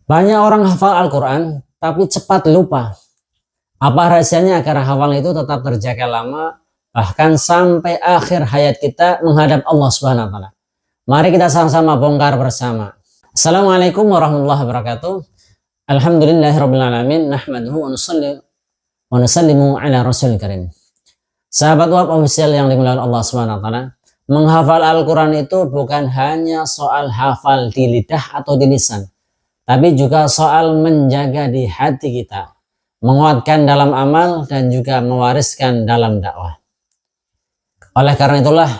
Banyak orang hafal Al-Quran, tapi cepat lupa. Apa rahasianya agar hafal itu tetap terjaga lama, bahkan sampai akhir hayat kita menghadap Allah Subhanahu wa Ta'ala? Mari kita sama-sama bongkar bersama. Assalamualaikum warahmatullahi wabarakatuh. Alhamdulillahirrabbilalamin. Nahmaduhu wa nusallimu ala rasulil karim. Sahabat wab official yang dimuliakan Allah Subhanahu wa Ta'ala, menghafal Al-Quran itu bukan hanya soal hafal di lidah atau di lisan, tapi juga soal menjaga di hati kita, menguatkan dalam amal, dan juga mewariskan dalam dakwah. Oleh karena itulah,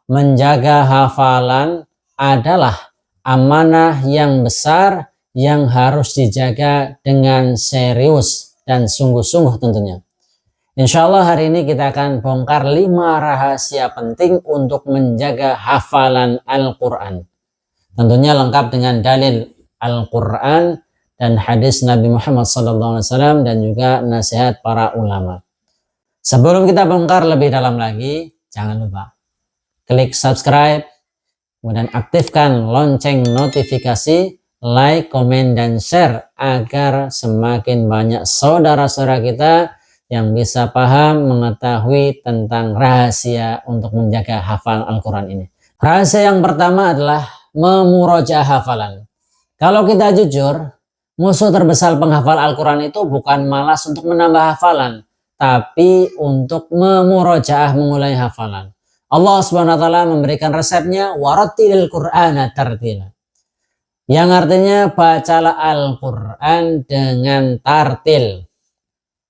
menjaga hafalan adalah amanah yang besar yang harus dijaga dengan serius dan sungguh-sungguh tentunya. Insya Allah hari ini kita akan bongkar 5 rahasia penting untuk menjaga hafalan Al-Quran. Tentunya lengkap dengan dalil Al-Quran dan hadis Nabi Muhammad SAW dan juga nasihat para ulama. Sebelum kita bongkar lebih dalam lagi, jangan lupa klik subscribe, kemudian aktifkan lonceng notifikasi, like, komen, dan share agar semakin banyak saudara-saudara kita yang bisa paham, mengetahui tentang rahasia untuk menjaga hafal Al-Quran ini. Rahasia yang pertama adalah memurojaah hafalan. Kalau kita jujur, musuh terbesar penghafal Al-Quran itu bukan malas untuk menambah hafalan, tapi untuk memurojaah, mengulangi hafalan. Allah Subhanahu wa Ta'ala memberikan resepnya, warattilil Qur'ana tartila, yang artinya bacalah Al-Quran dengan tartil.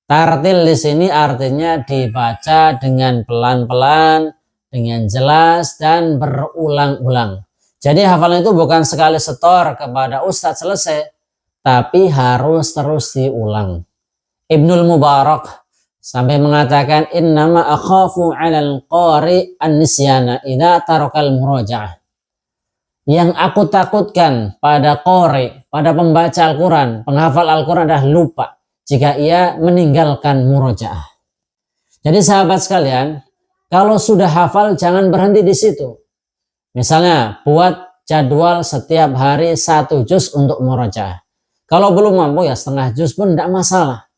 Tartil di sini artinya dibaca dengan pelan-pelan, dengan jelas, dan berulang-ulang. Jadi hafalan itu bukan sekali setor kepada ustadz selesai, tapi harus terus diulang. Ibnul Mubarak sampai mengatakan, innama akhafu 'alal qari an-nisyana idza tarakal murajaah. Yang aku takutkan pada qari, pada pembaca Al-Quran, penghafal Al-Quran adalah lupa jika ia meninggalkan murojaah. Jadi sahabat sekalian, kalau sudah hafal jangan berhenti di situ. Misalnya buat jadwal setiap hari 1 juz untuk murojaah. Kalau belum mampu ya setengah juz pun tidak masalah.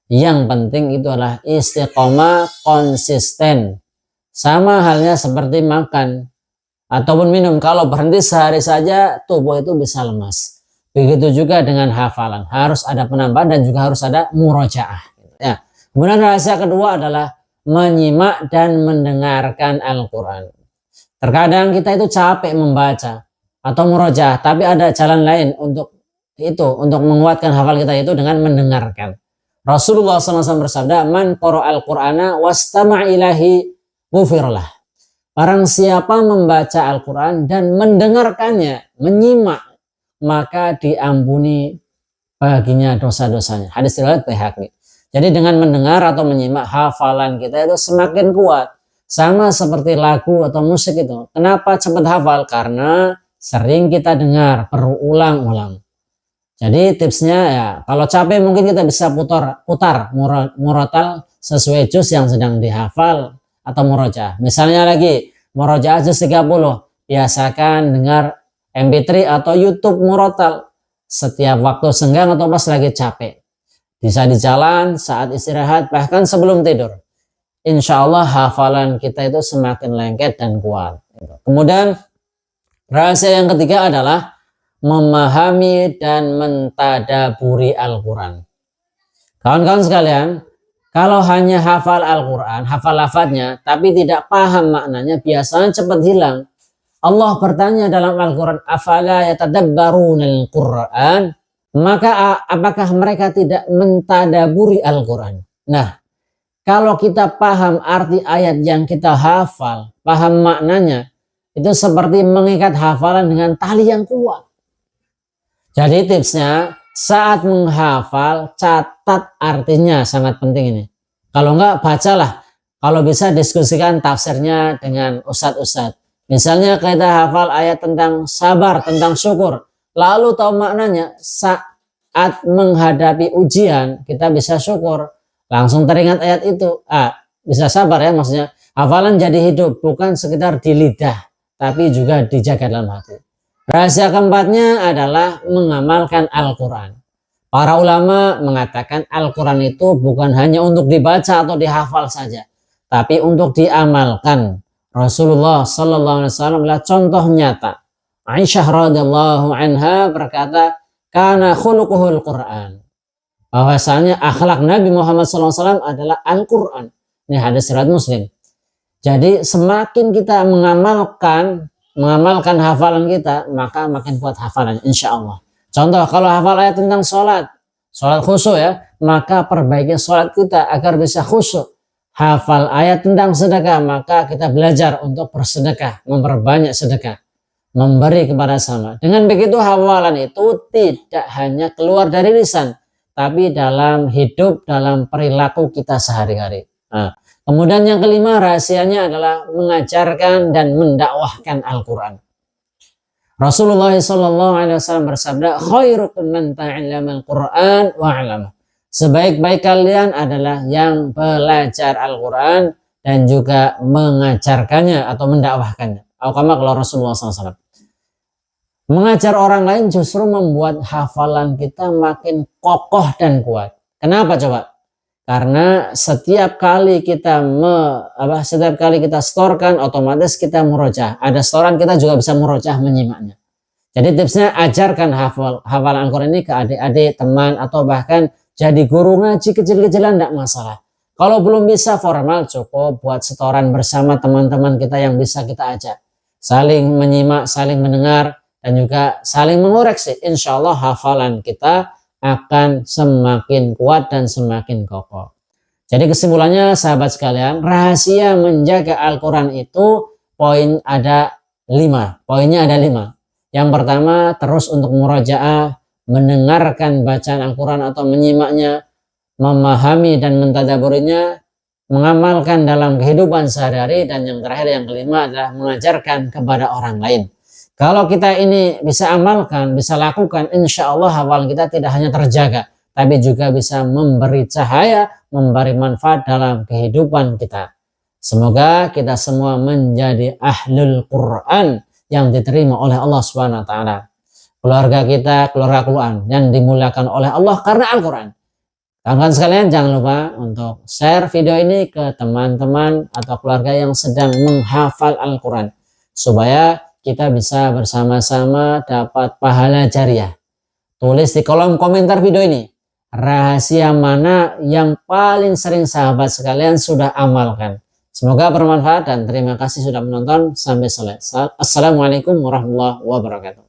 Yang penting itu adalah istiqomah, konsisten. Sama halnya seperti makan ataupun minum. Kalau berhenti sehari saja tubuh itu bisa lemas. Begitu juga dengan hafalan, harus ada penambahan dan juga harus ada murojaah. Ya. Kemudian rahasia kedua adalah menyimak dan mendengarkan Al-Quran. Terkadang kita itu capek membaca atau murojaah, tapi ada jalan lain untuk itu, untuk menguatkan hafal kita itu dengan mendengarkan. Rasulullah SAW bersabda, man qara'al Qur'ana wastama' ilahi ghufirlah. Barang siapa membaca Al-Quran dan mendengarkannya, menyimak, maka diampuni baginya dosa-dosanya. Hadis riwayat Baihaqi. Jadi dengan mendengar atau menyimak, hafalan kita itu semakin kuat. Sama seperti lagu atau musik itu. Kenapa cepat hafal? Karena sering kita dengar berulang-ulang. Jadi tipsnya ya, kalau capek mungkin kita bisa putar murotal sesuai juz yang sedang dihafal atau murojaah. Misalnya lagi murojaah juz 30, biasakan dengar MP3 atau YouTube murotal setiap waktu senggang atau pas lagi capek. Bisa di jalan, saat istirahat, bahkan sebelum tidur. Insya Allah hafalan kita itu semakin lengket dan kuat. Kemudian rahasia yang ketiga adalah memahami dan mentadaburi Al-Quran. Kawan-kawan sekalian, kalau hanya hafal Al-Quran, hafal lafadznya, tapi tidak paham maknanya, biasanya cepat hilang. Allah bertanya dalam Al-Quran, afala yatadabbarunal Quran, maka apakah mereka tidak mentadaburi Al-Quran? Nah, kalau kita paham arti ayat yang kita hafal, paham maknanya, itu seperti mengikat hafalan dengan tali yang kuat. Jadi tipsnya, saat menghafal, catat artinya, sangat penting ini. Kalau enggak, bacalah. Kalau bisa diskusikan tafsirnya dengan ustadz-ustadz. Misalnya kita hafal ayat tentang sabar, tentang syukur. Lalu tahu maknanya, saat menghadapi ujian, kita bisa syukur. Langsung teringat ayat itu. Bisa sabar ya, maksudnya. Hafalan jadi hidup, bukan sekedar di lidah, tapi juga dijaga dalam hati. Rahasia keempatnya adalah mengamalkan Al-Quran. Para ulama mengatakan Al-Quran itu bukan hanya untuk dibaca atau dihafal saja, tapi untuk diamalkan. Rasulullah Sallallahu Alaihi Wasallam adalah contoh nyata. Aisyah radhiyallahu anha berkata, "Kana khuluquhul Quran." Bahwasanya akhlak Nabi Muhammad SAW adalah Al-Quran. Ini hadis riwayat Muslim. Jadi semakin kita mengamalkan hafalan kita, maka makin kuat hafalan insya Allah. Contoh, kalau hafal ayat tentang sholat khusyuk ya, maka perbaiki sholat kita agar bisa khusyuk. Hafal ayat tentang sedekah, maka kita belajar untuk bersedekah, memperbanyak sedekah, memberi kepada sama. Dengan begitu hafalan itu tidak hanya keluar dari lisan, tapi dalam hidup, dalam perilaku kita sehari-hari. Nah, kemudian yang kelima, rahasianya adalah mengajarkan dan mendakwahkan Al-Quran. Rasulullah SAW bersabda, khairukum man ta'allama al-Quran wa 'allama. Sebaik-baik kalian adalah yang belajar Al-Quran dan juga mengajarkannya atau mendakwahkannya. Kalau Rasulullah SAW. Mengajar orang lain justru membuat hafalan kita makin kokoh dan kuat. Kenapa coba? Karena setiap kali kita setorkan, otomatis kita murojaah. Ada setoran, kita juga bisa murojaah, menyimaknya. Jadi tipsnya, ajarkan hafalan Al-Quran ini ke adik-adik, teman, atau bahkan jadi guru ngaji kecil-kecilan, tidak masalah. Kalau belum bisa formal, cukup buat setoran bersama teman-teman kita yang bisa kita ajak. Saling menyimak, saling mendengar, dan juga saling mengoreksi. Insya Allah hafalan kita akan semakin kuat dan semakin kokoh. Jadi kesimpulannya sahabat sekalian, rahasia menjaga Al-Quran itu poinnya ada 5. Yang pertama, terus untuk murojaah, mendengarkan bacaan Al-Quran atau menyimaknya, memahami dan mentadaburinya, mengamalkan dalam kehidupan sehari-hari, dan yang terakhir, yang kelima adalah mengajarkan kepada orang lain. Kalau kita ini bisa amalkan, bisa lakukan, insya Allah hafalan kita tidak hanya terjaga, tapi juga bisa memberi cahaya, memberi manfaat dalam kehidupan kita. Semoga kita semua menjadi ahlul Quran yang diterima oleh Allah SWT. Keluarga kita, keluarga Quran yang dimuliakan oleh Allah karena Al-Quran. Kawan-kawan sekalian, jangan lupa untuk share video ini ke teman-teman atau keluarga yang sedang menghafal Al-Quran, supaya kita bisa bersama-sama dapat pahala jariah. Tulis di kolom komentar video ini, rahasia mana yang paling sering sahabat sekalian sudah amalkan. Semoga bermanfaat dan terima kasih sudah menonton sampai selesai. Assalamualaikum warahmatullahi wabarakatuh.